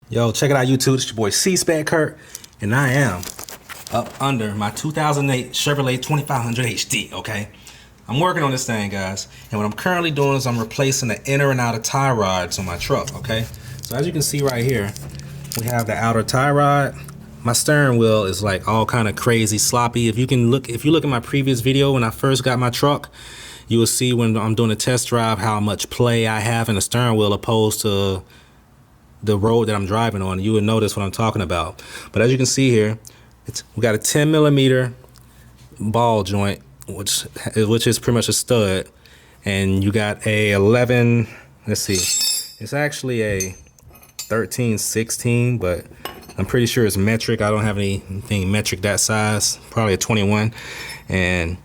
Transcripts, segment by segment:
Yo, check it out, YouTube. It's your boy C-Spec Kurt, and I am up under my 2008 Chevrolet 2500 HD, okay? I'm working on this thing, guys, and what I'm currently doing is I'm replacing the inner and outer tie rods on my truck, okay? So as you can see right here, we have the outer tie rod. My steering wheel is like all kind of crazy sloppy. If you look at my previous video when I first got my truck, you will see when I'm doing a test drive how much play I have in the steering wheel opposed to the road that I'm driving on. You would notice what I'm talking about. But as you can see here, we got a 10mm ball joint, which is pretty much a stud, and you got a 11. Let's see, it's actually a 13/16, but I'm pretty sure it's metric. I don't have anything metric that size. Probably a 21. And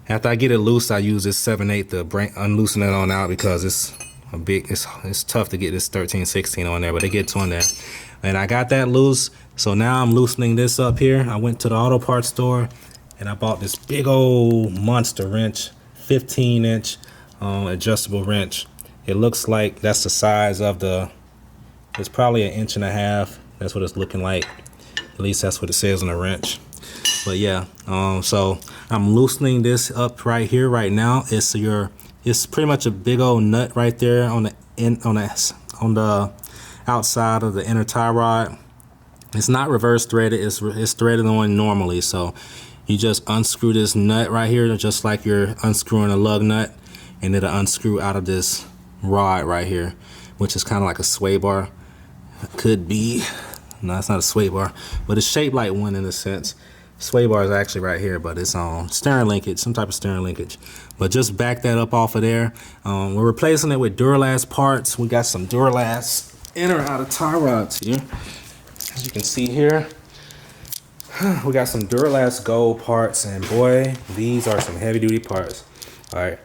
after I get it loose, I use this 7/8 to unloosen it on out because it's tough to get this 13/16 on there, but it gets on there. And I got that loose, so now I'm loosening this up here. I went to the auto parts store and I bought this big old monster wrench, 15-inch adjustable wrench. It looks like that's the size of it's probably 1.5 inches. That's what it's looking like. At least that's what it says on the wrench. But yeah, so I'm loosening this up right here right now. It's pretty much a big old nut right there on the outside of the inner tie rod. It's not reverse threaded. It's threaded on normally. So you just unscrew this nut right here, just like you're unscrewing a lug nut, and it'll unscrew out of this rod right here, which is kind of like a sway bar. Could be. No, it's not a sway bar, but it's shaped like one in a sense. Sway bar is actually right here, but it's on steering linkage, some type of steering linkage. But just back that up off of there. We're replacing it with Duralast parts. We got some Duralast inner and outer tie rods here. As you can see here, we got some Duralast Gold parts, and boy, these are some heavy duty parts. All right,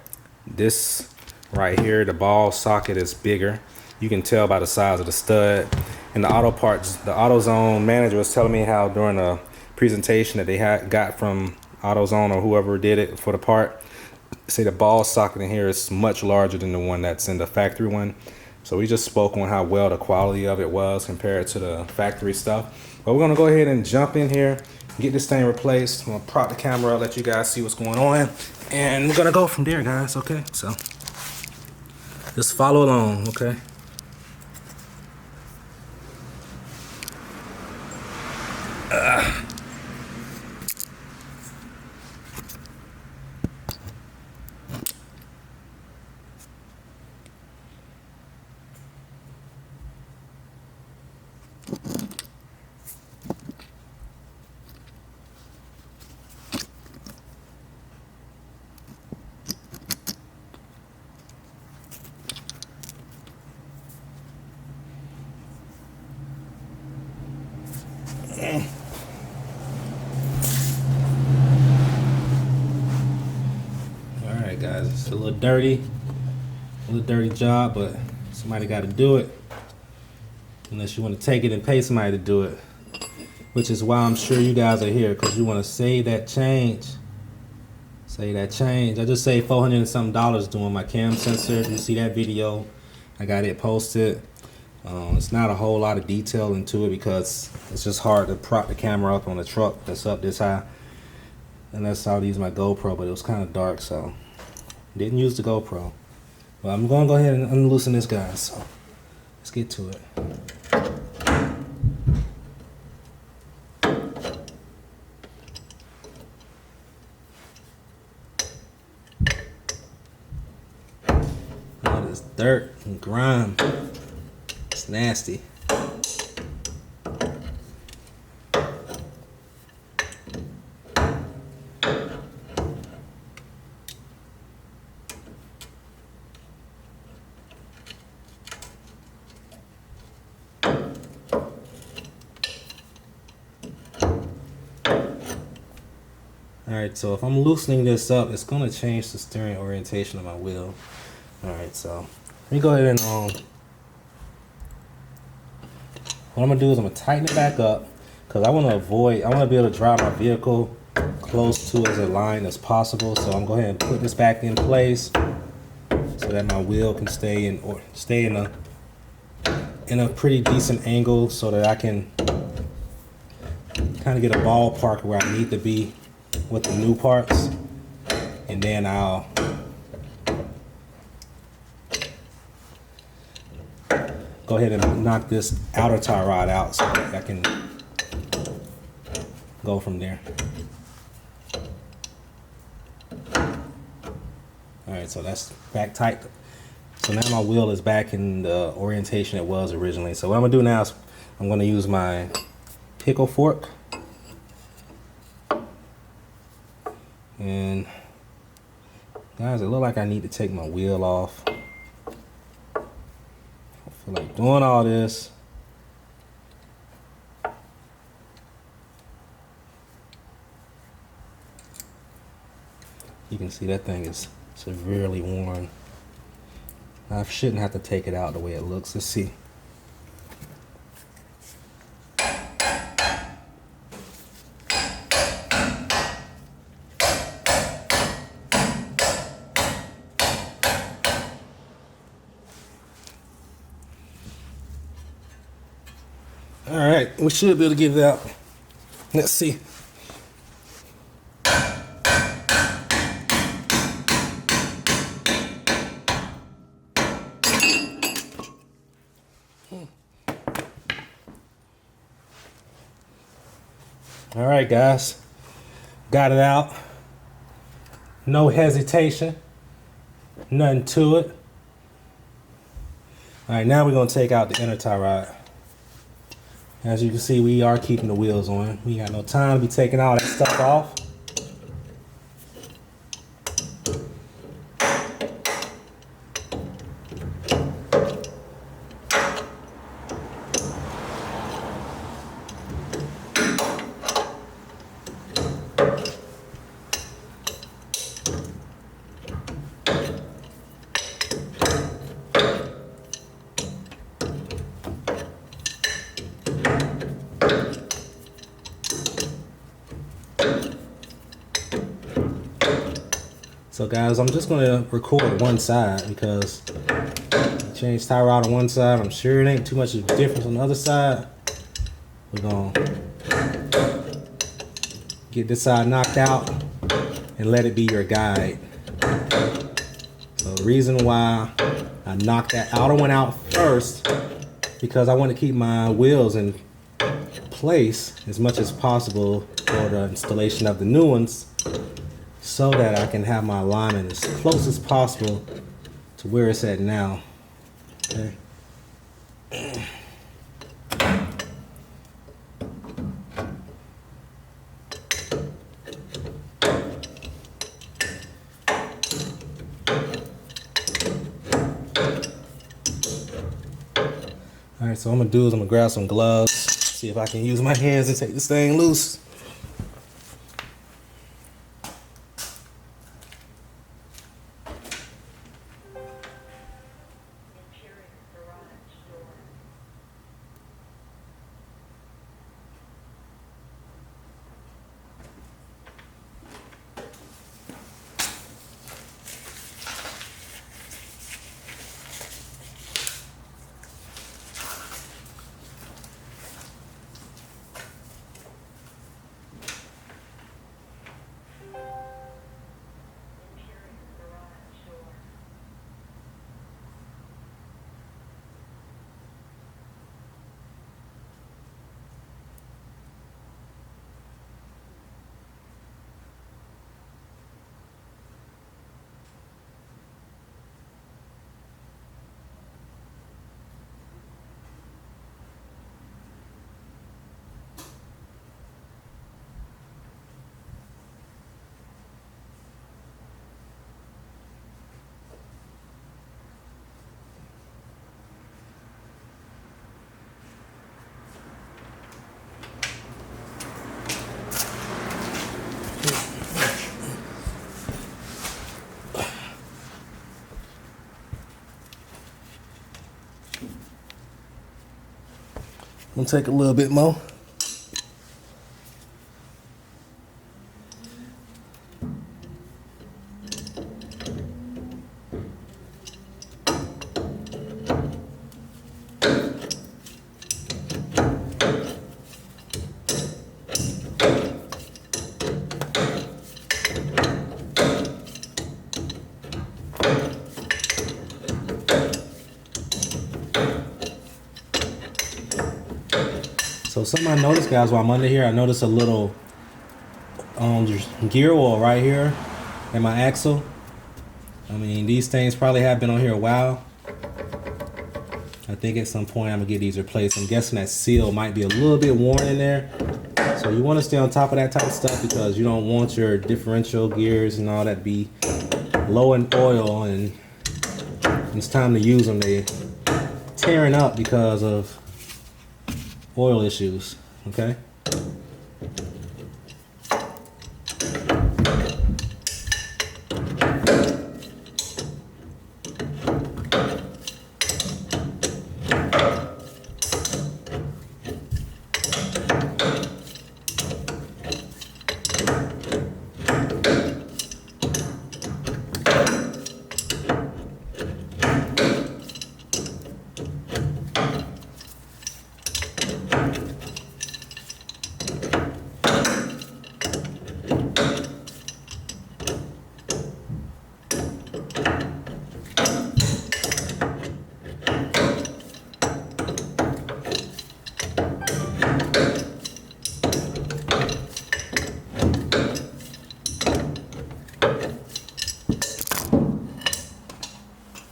this right here, the ball socket is bigger. You can tell by the size of the stud. And the auto parts, the AutoZone manager was telling me how during a presentation that they got from AutoZone or whoever did it for the part, say the ball socket in here is much larger than the one that's in the factory one. So we just spoke on how well the quality of it was compared to the factory stuff. But we're gonna go ahead and jump in here, get this thing replaced. I'm gonna prop the camera up, let you guys see what's going on, and we're gonna go from there, guys. Okay, so just follow along, okay? Alright guys, it's a little dirty job, but somebody got to do it. Unless you want to take it and pay somebody to do it, which is why I'm sure you guys are here, because you want to save that change. I just saved $400 and something doing my cam sensor. If you see that video, I got it posted. It's not a whole lot of detail into it because it's just hard to prop the camera up on a truck that's up this high, unless I would use my GoPro, but it was kind of dark, so didn't use the GoPro. But I'm going to go ahead and unloosen this guy, so let's get to it. All this dirt and grime. It's nasty. Alright, so if I'm loosening this up, it's going to change the steering orientation of my wheel. Alright, so let me go ahead and what I'm going to do is I'm going to tighten it back up, because I want to be able to drive my vehicle close to as aligned as possible. So I'm going to go ahead and put this back in place so that my wheel can stay in the in a pretty decent angle so that I can kind of get a ballpark where I need to be with the new parts, and then I'll go ahead and knock this outer tie rod out so that I can go from there. Alright, so that's back tight. So now my wheel is back in the orientation it was originally. So what I'm gonna do now is I'm gonna use my pickle fork, and guys, it looks like I need to take my wheel off. I feel like doing all this. You can see that thing is severely worn. I shouldn't have to take it out the way it looks. Let's see. All right, we should be able to get it out. Let's see. All right, guys, got it out. No hesitation, nothing to it. All right, now we're gonna take out the inner tie rod. As you can see, we are keeping the wheels on. We got no time to be taking all that stuff off. So guys, I'm just gonna record one side because I changed tie rod on one side. I'm sure it ain't too much of a difference on the other side. We're gonna get this side knocked out and let it be your guide. So the reason why I knocked that outer one out first, because I want to keep my wheels in place as much as possible for the installation of the new ones, so that I can have my alignment as close as possible to where it's at now. Okay. All right, so what I'm gonna do is I'm gonna grab some gloves, see if I can use my hands and take this thing loose. I'm gonna take a little bit more. So something I noticed, guys, while I'm under here, I noticed a little gear oil right here in my axle. I mean, these things probably have been on here a while. I think at some point I'm gonna get these replaced. I'm guessing that seal might be a little bit worn in there. So you want to stay on top of that type of stuff because you don't want your differential gears and all that be low in oil, and it's time to use them. They tearing up because of oil issues. Okay.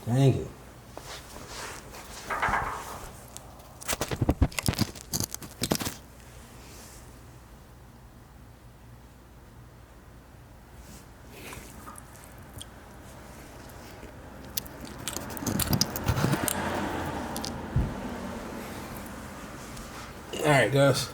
Dang it. All right, guys.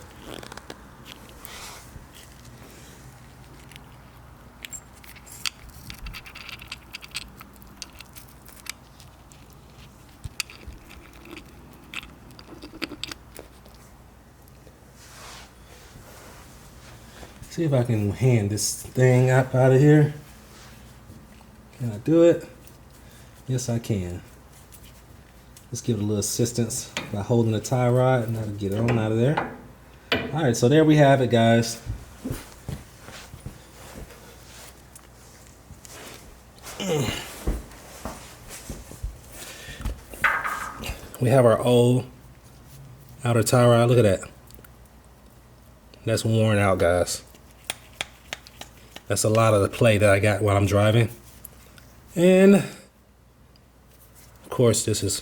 See if I can hand this thing up out of here. Can I do it? Yes, I can. Let's give it a little assistance by holding the tie rod, and that'll get it on out of there. All right, so there we have it, guys. We have our old outer tie rod. Look at that. That's worn out, guys. That's a lot of the play that I got while I'm driving. And of course, this is,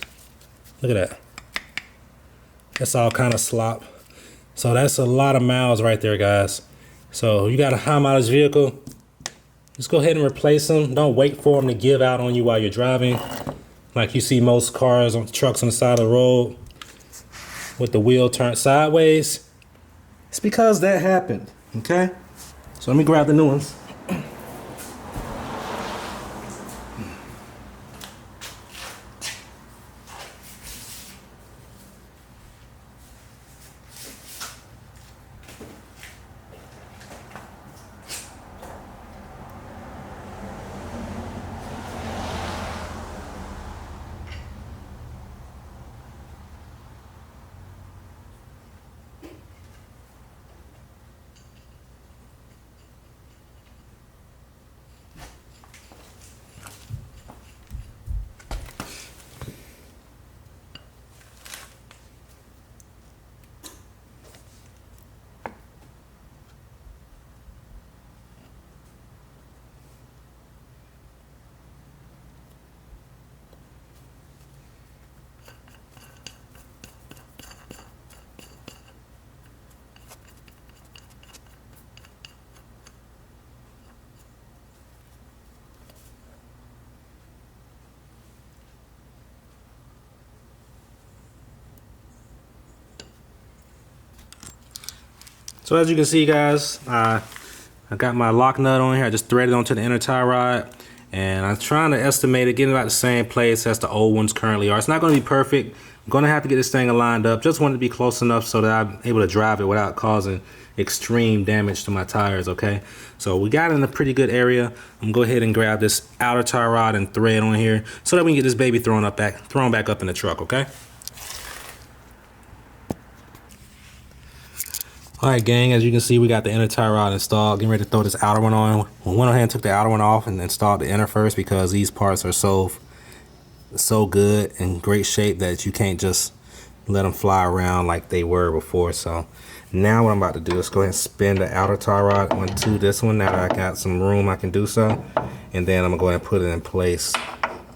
look at that. That's all kind of slop. So that's a lot of miles right there, guys. So you got a high mileage vehicle, just go ahead and replace them. Don't wait for them to give out on you while you're driving. Like you see most cars on trucks on the side of the road with the wheel turned sideways. It's because that happened, okay? So let me grab the new ones. So as you can see, guys, I got my lock nut on here. I just threaded onto the inner tie rod, and I'm trying to estimate it getting about the same place as the old ones currently are. It's not going to be perfect. I'm going to have to get this thing aligned up. Just want it to be close enough so that I'm able to drive it without causing extreme damage to my tires, okay? So we got it in a pretty good area. I'm going to go ahead and grab this outer tie rod and thread on here so that we can get this baby thrown back up in the truck, okay? All right, gang, as you can see, we got the inner tie rod installed. Getting ready to throw this outer one on. We went ahead and took the outer one off and installed the inner first because these parts are so good and great shape that you can't just let them fly around like they were before. So now what I'm about to do is go ahead and spin the outer tie rod onto this one now that I got some room I can do so. And then I'm gonna go ahead and put it in place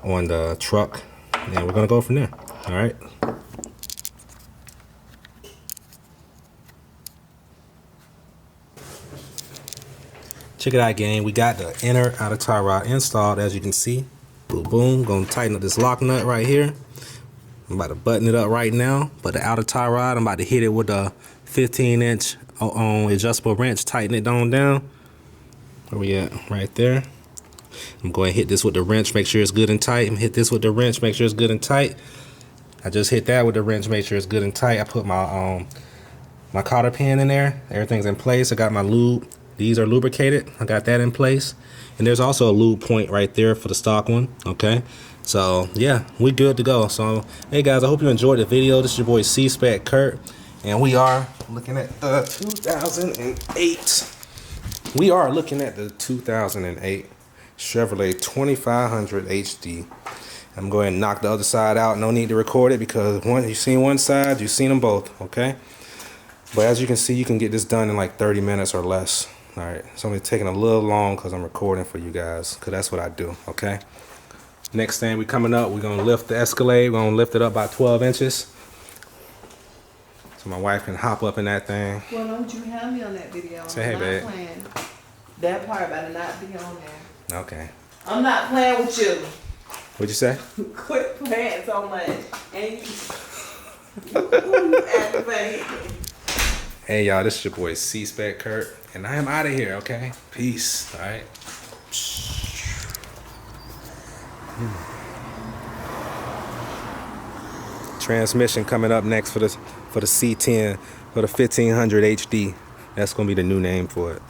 on the truck, and we're gonna go from there. All right. Check it out, gang. We got the inner outer tie rod installed, as you can see. Boom, boom. Gonna tighten up this lock nut right here. I'm about to button it up right now. But the outer tie rod, I'm about to hit it with a 15-inch adjustable wrench. Tighten it on down. Where we at? Right there. I'm going to hit this with the wrench. Make sure it's good and tight. I'm hit this with the wrench. Make sure it's good and tight. I just hit that with the wrench. Make sure it's good and tight. I put my my cotter pin in there. Everything's in place. I got my lube. These are lubricated. I got that in place. And there's also a lube point right there for the stock one. Okay. So yeah, we good to go. So hey guys, I hope you enjoyed the video. This is your boy C-Spec Kurt. And we are looking at the 2008. We are looking at the 2008 Chevrolet 2500 HD. I'm going to knock the other side out. No need to record it because you've seen one side, you've seen them both. Okay. But as you can see, you can get this done in like 30 minutes or less. All right, it's only taking a little long because I'm recording for you guys, because that's what I do, okay? Next thing we coming up, we're going to lift the Escalade. We're going to lift it up by 12 inches. So my wife can hop up in that thing. Well, don't you have me on that video. Say hey, babe. Playing. That part better not be on there. Okay. I'm not playing with you. What'd you say? Quit playing so much. And you aggravated. Hey, y'all, this is your boy C-Spec Kurt. And I am out of here, okay? Peace, all right? Transmission coming up next for the C10, for the 1500 HD. That's gonna be the new name for it.